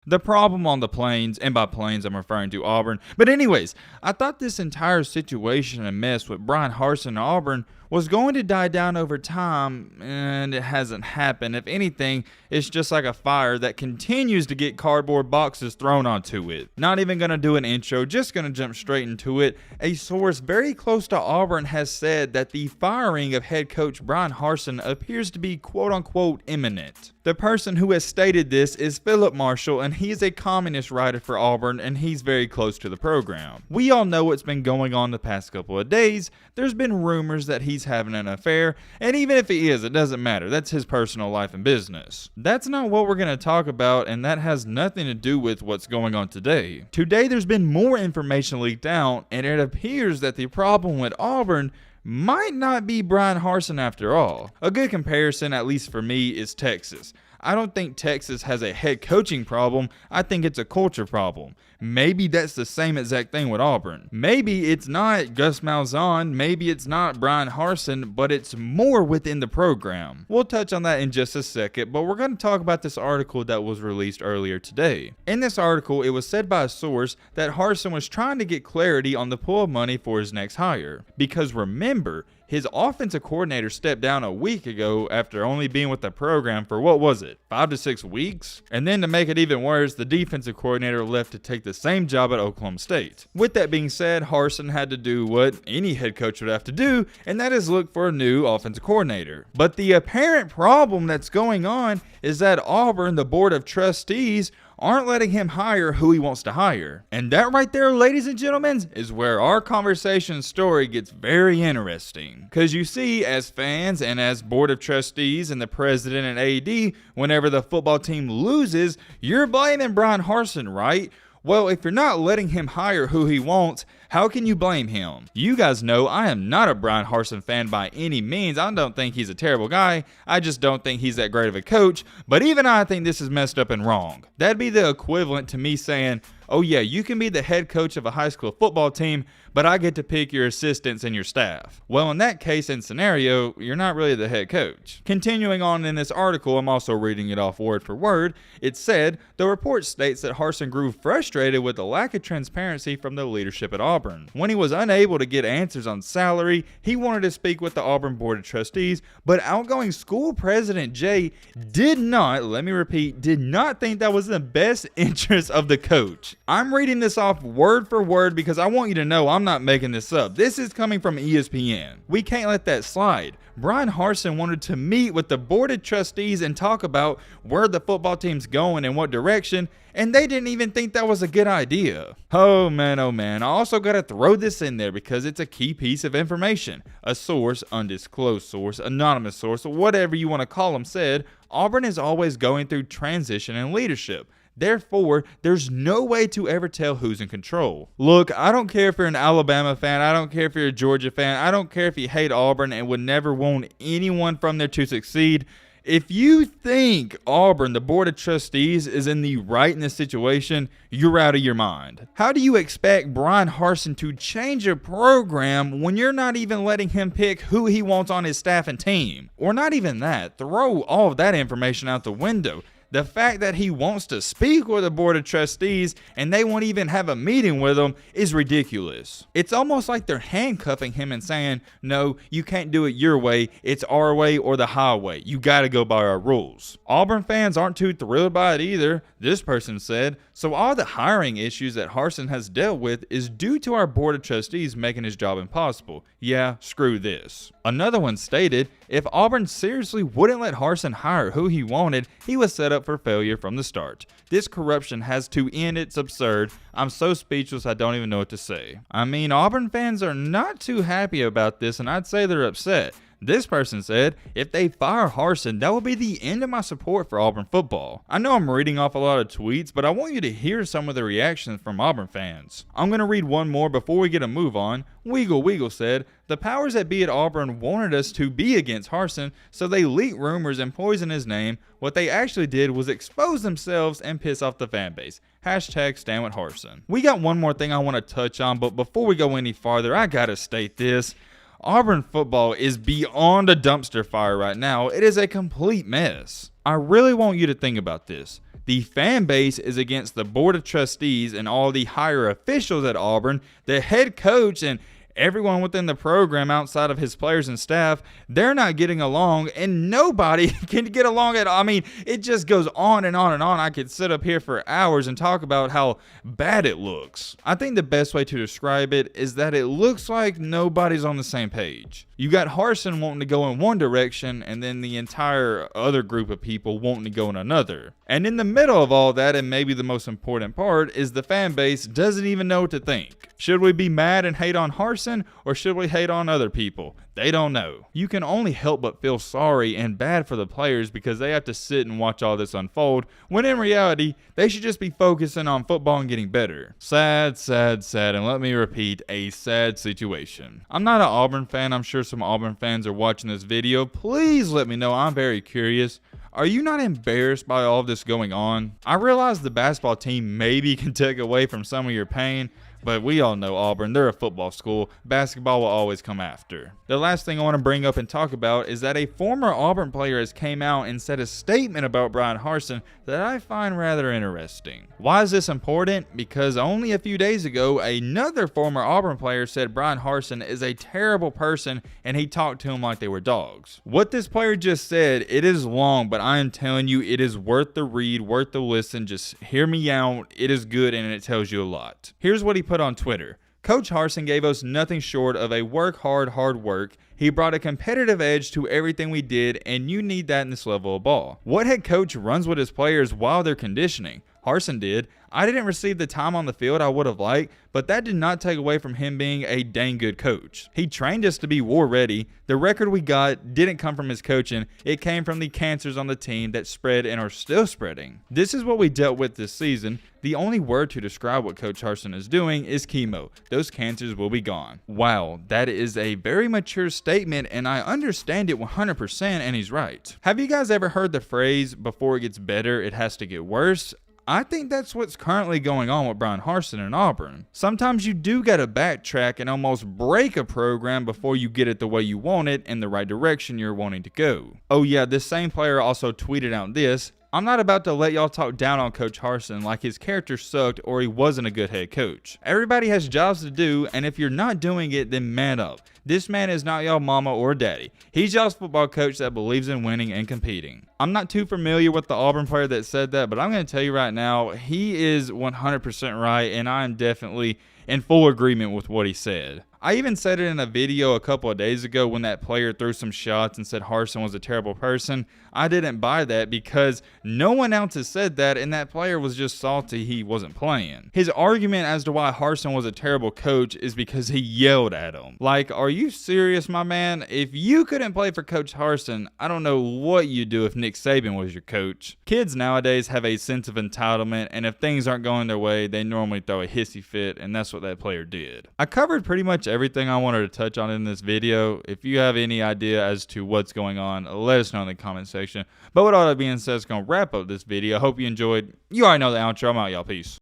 The problem on the plains, and by plains I'm referring to Auburn. But anyways, I thought this entire situation and mess with Bryan Harsin and Auburn was going to die down over time, and it hasn't happened. If anything, it's just like a fire that continues to get cardboard boxes thrown onto it. Not even going to do an intro, just going to jump straight into it. A source very close to Auburn has said that the firing of head coach Bryan Harsin appears to be quote-unquote imminent. The person who has stated this is Philip Marshall, and he is a communist writer for Auburn, and he's very close to the program. We all know what's been going on the past couple of days. There's been rumors that he's having an affair, and even if he is, it doesn't matter. That's his personal life and business. That's not what we're going to talk about, and that has nothing to do with what's going on today. Today, there's been more information leaked out, and it appears that the problem with Auburn might not be Bryan Harsin after all. A good comparison, at least for me, is Texas. I don't think Texas has a head coaching problem. I think it's a culture problem. Maybe that's the same exact thing with Auburn. Maybe it's not Gus Malzahn, maybe it's not Bryan Harsin, but it's more within the program. We'll touch on that in just a second, but we're going to talk about this article that was released earlier today. In this article, it was said by a source that Harsin was trying to get clarity on the pool of money for his next hire. Because remember, his offensive coordinator stepped down a week ago after only being with the program for, what was it, 5 to 6 weeks? And then to make it even worse, the defensive coordinator left to take the same job at Oklahoma State. With that being said, Harsin had to do what any head coach would have to do, and that is look for a new offensive coordinator. But the apparent problem that's going on is that Auburn, the board of trustees, aren't letting him hire who he wants to hire. And that right there, ladies and gentlemen, is where our conversation story gets very interesting. Because you see, as fans and as board of trustees and the president and AD, whenever the football team loses, you're blaming Bryan Harsin, right? Well, if you're not letting him hire who he wants, how can you blame him? You guys know I am not a Bryan Harsin fan by any means. I don't think he's a terrible guy. I just don't think he's that great of a coach. But even I think this is messed up and wrong. That'd be the equivalent to me saying, oh yeah, you can be the head coach of a high school football team, but I get to pick your assistants and your staff. Well, in that case and scenario, you're not really the head coach. Continuing on in this article, I'm also reading it off word for word. It said, the report states that Harsin grew frustrated with the lack of transparency from the leadership at Auburn. When he was unable to get answers on salary, he wanted to speak with the Auburn Board of Trustees, but outgoing school president Jay did not, let me repeat, did not think that was in the best interest of the coach. I'm reading this off word for word because I want you to know I'm not making this up. This is coming from ESPN. We can't let that slide. Bryan Harsin wanted to meet with the board of trustees and talk about where the football team's going and what direction, and they didn't even think that was a good idea. Oh man, I also gotta throw this in there because it's a key piece of information. A source, undisclosed source, anonymous source, whatever you want to call them, said Auburn is always going through transition and leadership. Therefore, there's no way to ever tell who's in control. Look, I don't care if you're an Alabama fan. I don't care if you're a Georgia fan. I don't care if you hate Auburn and would never want anyone from there to succeed. If you think Auburn, the Board of Trustees, is in the right in this situation, you're out of your mind. How do you expect Bryan Harsin to change a program when you're not even letting him pick who he wants on his staff and team? Or not even that. Throw all of that information out the window. The fact that he wants to speak with the board of trustees and they won't even have a meeting with him is ridiculous. It's almost like they're handcuffing him and saying, no, you can't do it your way. It's our way or the highway. You got to go by our rules. Auburn fans aren't too thrilled by it either, this person said. So all the hiring issues that Harsin has dealt with is due to our board of trustees making his job impossible. Yeah, screw this. Another one stated, if Auburn seriously wouldn't let Harsin hire who he wanted, he was set up for failure from the start. This corruption has to end. It's absurd. I'm so speechless I don't even know what to say. I mean, Auburn fans are not too happy about this, and I'd say they're upset. This person said, if they fire Harsin, that will be the end of my support for Auburn football. I know I'm reading off a lot of tweets, but I want you to hear some of the reactions from Auburn fans. I'm going to read one more before we get a move on. Weagle said, the powers that be at Auburn wanted us to be against Harsin, so they leaked rumors and poisoned his name. What they actually did was expose themselves and piss off the fan base. Hashtag stand with Harsin. We got one more thing I want to touch on, but before we go any farther, I gotta state this. Auburn football is beyond a dumpster fire right now. It is a complete mess. I really want you to think about this. The fan base is against the board of trustees and all the higher officials at Auburn, the head coach, and everyone within the program outside of his players and staff. They're not getting along, and nobody can get along at all. I mean, it just goes on and on and on. I could sit up here for hours and talk about how bad it looks. I think the best way to describe it is that it looks like nobody's on the same page. You got Harsin wanting to go in one direction, and then the entire other group of people wanting to go in another. And in the middle of all that, and maybe the most important part, is the fan base doesn't even know what to think. Should we be mad and hate on Harsin, or should we hate on other people? They don't know. You can only help but feel sorry and bad for the players because they have to sit and watch all this unfold, when in reality, they should just be focusing on football and getting better. Sad, sad, sad, and let me repeat, a sad situation. I'm not an Auburn fan. I'm sure some Auburn fans are watching this video. Please let me know. I'm very curious. Are you not embarrassed by all of this going on? I realize the basketball team maybe can take away from some of your pain, but we all know Auburn, they're a football school. Basketball will always come after. The last thing I want to bring up and talk about is that a former Auburn player has came out and said a statement about Bryan Harsin that I find rather interesting. Why is this important? Because only a few days ago, another former Auburn player said Bryan Harsin is a terrible person and he talked to him like they were dogs. What this player just said, it is long, but I am telling you, it is worth the read, worth the listen. Just hear me out. It is good and it tells you a lot. Here's what he put on Twitter. Coach Harsin gave us nothing short of a work hard work. He brought a competitive edge to everything we did, and you need that in this level of ball. What head coach runs with his players while they're conditioning? Harsin did. I didn't receive the time on the field I would have liked, but that did not take away from him being a dang good coach. He trained us to be war ready. The record we got didn't come from his coaching. It came from the cancers on the team that spread and are still spreading. This is what we dealt with this season. The only word to describe what Coach Harsin is doing is chemo. Those cancers will be gone. Wow, that is a very mature statement, and I understand it 100%, and he's right. Have you guys ever heard the phrase, before it gets better, it has to get worse? I think that's what's currently going on with Bryan Harsin in Auburn. Sometimes you do gotta backtrack and almost break a program before you get it the way you want it in the right direction you're wanting to go. Oh yeah, this same player also tweeted out this. I'm not about to let y'all talk down on Coach Harsin like his character sucked or he wasn't a good head coach. Everybody has jobs to do, and if you're not doing it, then man up. This man is not y'all mama or daddy. He's y'all's football coach that believes in winning and competing. I'm not too familiar with the Auburn player that said that, but I'm going to tell you right now, he is 100% right, and I am definitely in full agreement with what he said. I even said it in a video a couple of days ago when that player threw some shots and said Harsin was a terrible person. I didn't buy that because no one else has said that, and that player was just salty he wasn't playing. His argument as to why Harsin was a terrible coach is because he yelled at him. Like, are you serious, my man? If you couldn't play for Coach Harsin, I don't know what you'd do if Nick Saban was your coach. Kids nowadays have a sense of entitlement, and if things aren't going their way, they normally throw a hissy fit, and that's what that player did. I covered pretty much everything I wanted to touch on in this video. If you have any idea as to what's going on, let us know in the comment section. But with all that being said, it's going to wrap up this video. Hope you enjoyed. You already know the outro. I'm out, y'all. Peace.